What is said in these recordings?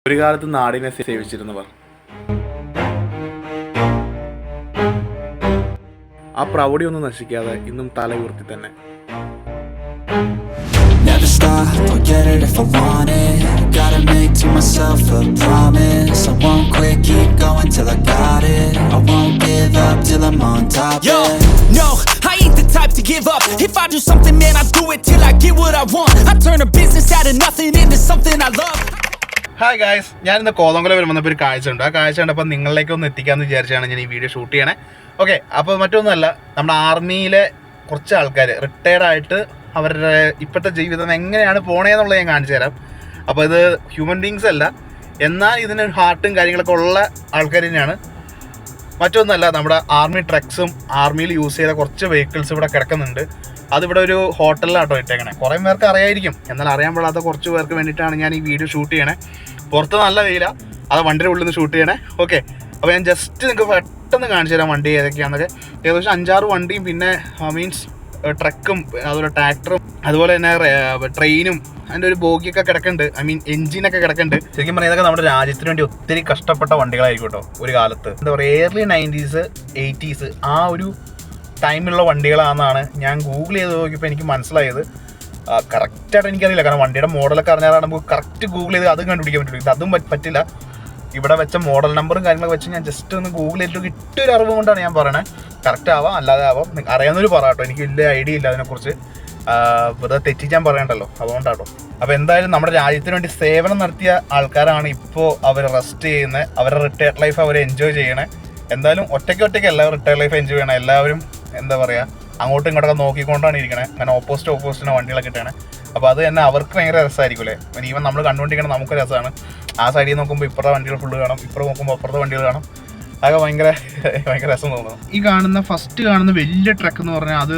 ഒരു കാലത്ത് നാടിനെ സേവിച്ചിരുന്നവർ. ആ പ്രൗഢിയൊന്നും നശിക്കാതെ ഇന്നും തല ഉയർത്തി തന്നെ. Never stop, I'll get it if I want it. Gotta make to myself a promise. I won't quit, keep going till I got it. I won't give up till I'm on top. Yo, no, I ain't the type to give up. If I do something, man, I do it till I get what I want. I turn a business out of nothing into something I love. Hi guys, ഞാനിന്ന് കോതമംഗലം വന്നപ്പോൾ ഒരു കാഴ്ച ഉണ്ട്. ആ കാഴ്ച കണ്ടപ്പോൾ നിങ്ങളിലേക്ക് ഒന്ന് എത്തിക്കാമെന്ന് വിചാരിച്ചാണ് ഞാൻ ഈ വീഡിയോ ഷൂട്ട് ചെയ്യണേ. ഓക്കെ, അപ്പോൾ മറ്റൊന്നുമല്ല, നമ്മുടെ ആർമിയിലെ കുറച്ച് ആൾക്കാർ റിട്ടയർഡായിട്ട് അവരുടെ ഇപ്പോഴത്തെ ജീവിതം എങ്ങനെയാണ് പോണേന്നുള്ളത് ഞാൻ കാണിച്ചു തരാം. അപ്പോൾ ഇത് ഹ്യൂമൻ ബീങ്സ് അല്ല, എന്നാൽ ഇതിന് ഹാർട്ടും കാര്യങ്ങളൊക്കെ ഉള്ള ആൾക്കാർ തന്നെയാണ്. മറ്റൊന്നുമല്ല, നമ്മുടെ ആർമി ട്രക്സും ആർമിയിൽ യൂസ് ചെയ്ത കുറച്ച് വെഹിക്കിൾസ് ഇവിടെ കിടക്കുന്നുണ്ട്. അതിവിടെ ഒരു ഹോട്ടലിലാട്ടോ ഇട്ടേക്കണേ. കുറേ പേർക്ക് അറിയായിരിക്കും, എന്നാൽ അറിയാൻ പാടാത്ത കുറച്ച് പേർക്ക് വേണ്ടിയിട്ടാണ് ഞാൻ ഈ വീഡിയോ ഷൂട്ട് ചെയ്യണേ. പുറത്ത് നല്ല വെയില, അത് വണ്ടിയുടെ ഉള്ളിൽ നിന്ന് ഷൂട്ട് ചെയ്യണേ. ഓക്കെ, അപ്പോൾ ഞാൻ ജസ്റ്റ് നിങ്ങൾക്ക് പെട്ടെന്ന് കാണിച്ചു തരാം വണ്ടി ഏതൊക്കെയാണെന്നൊക്കെ. ഏകദേശം 5-6 വണ്ടിയും പിന്നെ മീൻസ് ട്രക്കും അതുപോലെ ട്രാക്ടറും അതുപോലെ തന്നെ ട്രെയിനും അതിൻ്റെ ഒരു ബോഗിയൊക്കെ കിടക്കുന്നുണ്ട്. ഐ മീൻ എൻജിനൊക്കെ കിടക്കുന്നുണ്ട്. ശരിക്കും പറഞ്ഞാൽ ഇതൊക്കെ നമ്മുടെ രാജ്യത്തിന് വേണ്ടി ഒത്തിരി കഷ്ടപ്പെട്ട വണ്ടികളായിരിക്കും കേട്ടോ. ഒരു കാലത്ത് എന്താ പറയുക, ഏർലി 90s 80s ആ ഒരു ടൈമിലുള്ള വണ്ടികളാണെന്നാണ് ഞാൻ ഗൂഗിൾ ചെയ്ത് നോക്കിയപ്പോൾ എനിക്ക് മനസ്സിലായത്. കറക്റ്റായിട്ട് എനിക്കറിയില്ല, കാരണം വണ്ടിയുടെ മോഡലൊക്കെ അറിഞ്ഞാലാണ് നമുക്ക് കറക്റ്റ് ഗൂഗിൾ ചെയ്ത് അതും കണ്ടുപിടിക്കാൻ പറ്റുള്ളൂ. ഇത് അതും പറ്റില്ല. ഇവിടെ വെച്ച മോഡൽ നമ്പറും കാര്യങ്ങളൊക്കെ വെച്ച് ഞാൻ ജസ്റ്റ് ഒന്ന് ഗൂഗിൾ ചെയ്തിട്ട് കിട്ടിയൊരു അറിവ് കൊണ്ടാണ് ഞാൻ പറയണേ. കറക്റ്റ് ആവാം, അല്ലാതെ ആവാം, അറിയാവുന്നൊരു പറയാട്ടോ. എനിക്ക് വലിയ ഐഡിയ ഇല്ല അതിനെക്കുറിച്ച്, വെറുതെ തെറ്റിച്ചാൻ പറയണ്ടല്ലോ, അതുകൊണ്ടാട്ടോ. അപ്പോൾ എന്തായാലും നമ്മുടെ രാജ്യത്തിന് വേണ്ടി സേവനം നടത്തിയ ആൾക്കാരാണ് ഇപ്പോൾ അവർ റെസ്റ്റ് ചെയ്യുന്നത്. അവരുടെ റിട്ടയർഡ് ലൈഫ് അവർ എൻജോയ് ചെയ്യണേ. എന്തായാലും ഒറ്റയ്ക്ക് എല്ലാവരും റിട്ടയർഡ് ലൈഫ് എൻജോയ് ചെയ്യണം. എല്ലാവരും എന്താ പറയുക, അങ്ങോട്ടും ഇങ്ങോട്ടൊക്കെ നോക്കിക്കൊണ്ടാണ് ഇരിക്കണേ. അങ്ങനെ ഓപ്പോസിറ്റിന് വണ്ടികളൊക്കെ കിട്ടണേ. അപ്പോൾ അത് തന്നെ അവർക്ക് ഭയങ്കര രസമായിരിക്കും അല്ലേ. ഈവൻ നമ്മൾ കണ്ടുകൊണ്ടിരിക്കണം, നമുക്ക് രസമാണ്. ആ സൈഡിൽ നോക്കുമ്പോൾ ഇപ്പുറത്തെ വണ്ടികൾ ഫുള്ള് കാണും, ഇപ്പുറം നോക്കുമ്പോൾ അപ്പുറത്തെ വണ്ടികൾ കാണും. അതൊക്കെ ഭയങ്കര രസം തോന്നുന്നു. ഈ ഫസ്റ്റ് കാണുന്ന വലിയ ട്രക്ക് എന്ന് പറഞ്ഞാൽ അത്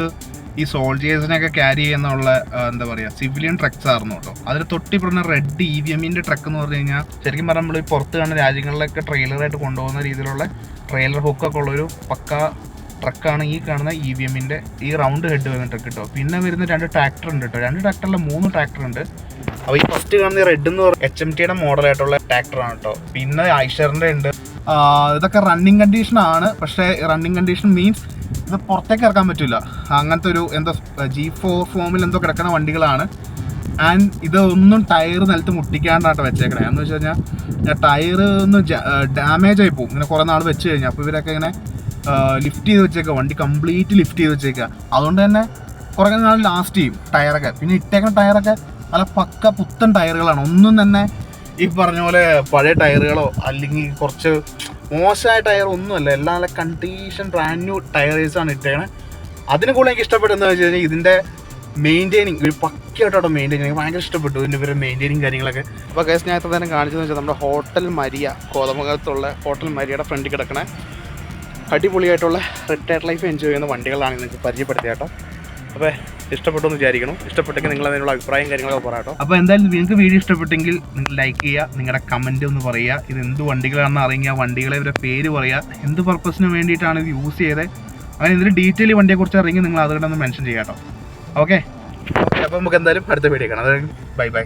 ഈ സോൾജേഴ്സിനൊക്കെ ക്യാരി ചെയ്യുന്നുള്ള എന്താ പറയുക സിവിലിയൻ ട്രക്സ് ആയിരുന്നു കേട്ടോ. അതിൽ തൊട്ടി പറഞ്ഞ റെഡ് EVMൻ്റെ ട്രക്ക് എന്ന് പറഞ്ഞു കഴിഞ്ഞാൽ ശരിക്കും പറഞ്ഞാൽ നമ്മൾ ഈ പുറത്ത് കാണുന്ന രാജ്യങ്ങളിലൊക്കെ ട്രെയിലറായിട്ട് കൊണ്ടുപോകുന്ന രീതിയിലുള്ള ട്രെയിലർ ഹുക്കൊക്കെ ഉള്ളൊരു പക്ക ട്രക്കാണ് ഈ കാണുന്ന EVMൻ്റെ ഈ റൗണ്ട് ഹെഡ് വരുന്ന ട്രക്ക് കേട്ടോ. പിന്നെ വരുന്ന 2 ട്രാക്ടർ ഉണ്ട് കേട്ടോ. 2 ട്രാക്ടറിൽ 3 ട്രാക്ടർ ഉണ്ട്. അപ്പോൾ ഈ ഫസ്റ്റ് കാണുന്ന റെഡ് എന്ന് പറയുന്നത് HMTയുടെ മോഡലായിട്ടുള്ള ട്രാക്ടറാണ് കേട്ടോ. പിന്നെ ഐഷറിൻ്റെ ഉണ്ട്. ഇതൊക്കെ റണ്ണിങ് കണ്ടീഷനാണ്. പക്ഷേ റണ്ണിങ് കണ്ടീഷൻ മീൻസ് ഇത് പുറത്തേക്ക് ഇറക്കാൻ പറ്റില്ല. അങ്ങനത്തെ ഒരു എന്തോ G4 ഫോമിൽ എന്തോ കിടക്കുന്ന വണ്ടികളാണ്. ആൻഡ് ഇതൊന്നും ടയർ നിലത്ത് മുട്ടിക്കാണ്ടാട്ടോ വെച്ചേക്കണേ. എന്ന് വെച്ച് കഴിഞ്ഞാൽ ടയർ ഒന്ന് ഡാമേജ് ആയി പോകും ഇങ്ങനെ കുറേ നാൾ വെച്ച് കഴിഞ്ഞാൽ. അപ്പോൾ ഇവരൊക്കെ ഇങ്ങനെ ലിഫ്റ്റ് ചെയ്ത് വെച്ചേക്കുക, വണ്ടി കംപ്ലീറ്റ് ലിഫ്റ്റ് ചെയ്ത് വെച്ചേക്കുക. അതുകൊണ്ട് തന്നെ കുറേ നാൾ ലാസ്റ്റ് ചെയ്യും ടയറൊക്കെ. പിന്നെ ഇട്ടേക്കുന്ന ടയറൊക്കെ നല്ല പക്ക പുത്തൻ ടയറുകളാണ്. ഒന്നും തന്നെ ഈ പറഞ്ഞ പോലെ പഴയ ടയറുകളോ അല്ലെങ്കിൽ കുറച്ച് മോശമായ ടയർ ഒന്നുമല്ല. എല്ലാം നല്ല കണ്ടീഷൻ ബ്രാൻഡ് ന്യൂ ടയറേഴ്സാണ് ഇട്ടേക്കണേ. അതിന് കൂടുതൽ എനിക്ക് ഇഷ്ടപ്പെട്ടെന്ന് വെച്ച് കഴിഞ്ഞാൽ ഇതിൻ്റെ മെയിൻറ്റെയിനിങ് ഒരു പക്കയായിട്ടോ മെയിൻറ്റെയിൻ എനിക്ക് ഭയങ്കര ഇഷ്ടപ്പെട്ടു. ഇതിൻ്റെ ഇവരുടെ മെയിൻറ്റെയിനിങ് കാര്യങ്ങളൊക്കെ. അപ്പോൾ കേസ് ഞാൻ ഇത്ര നേരം കാണിച്ചതെന്ന് വെച്ചാൽ നമ്മുടെ ഹോട്ടൽ മരിയ, കോതമംഗലത്തുള്ള ഹോട്ടൽ മരിയയുടെ ഫ്രണ്ടിൽ കിടക്കണേ അടിപൊളിയായിട്ടുള്ള റിട്ടയർഡ് ലൈഫ് എൻജോയ് ചെയ്യുന്ന വണ്ടികളാണ് നിങ്ങൾക്ക് പരിചയപ്പെടുത്തിയ കേട്ടോ. അപ്പോൾ ഇഷ്ടപ്പെട്ടു എന്ന് വിചാരിക്കണം. ഇഷ്ടപ്പെട്ടെങ്കിൽ നിങ്ങൾ അതിനുള്ള അഭിപ്രായം കാര്യങ്ങളൊക്കെ പറയാട്ടോ. അപ്പോൾ എന്തായാലും നിങ്ങൾക്ക് വീഡിയോ ഇഷ്ടപ്പെട്ടെങ്കിൽ നിങ്ങൾ ലൈക്ക് ചെയ്യുക, നിങ്ങളുടെ കമൻറ്റ് ഒന്ന് പറയുക. ഇത് എന്ത് വണ്ടികളാണെന്ന് അറിയുക, വണ്ടികളെ ഇവരുടെ പേര് പറയുക, എന്ത് പർപ്പസിന് വേണ്ടിയിട്ടാണ് ഇത് യൂസ് ചെയ്തത്, അങ്ങനെ ഇതിൻ്റെ ഡീറ്റെയിൽ വണ്ടിയെക്കുറിച്ച് അറിയുമെങ്കിൽ നിങ്ങൾ അതുകൊണ്ടൊന്ന് മെൻഷൻ ചെയ്യാം കേട്ടോ. ഓക്കെ, അപ്പോൾ നമുക്ക് എന്തായാലും അടുത്ത വീഡിയോ കാണാം. അതായത് ബൈ.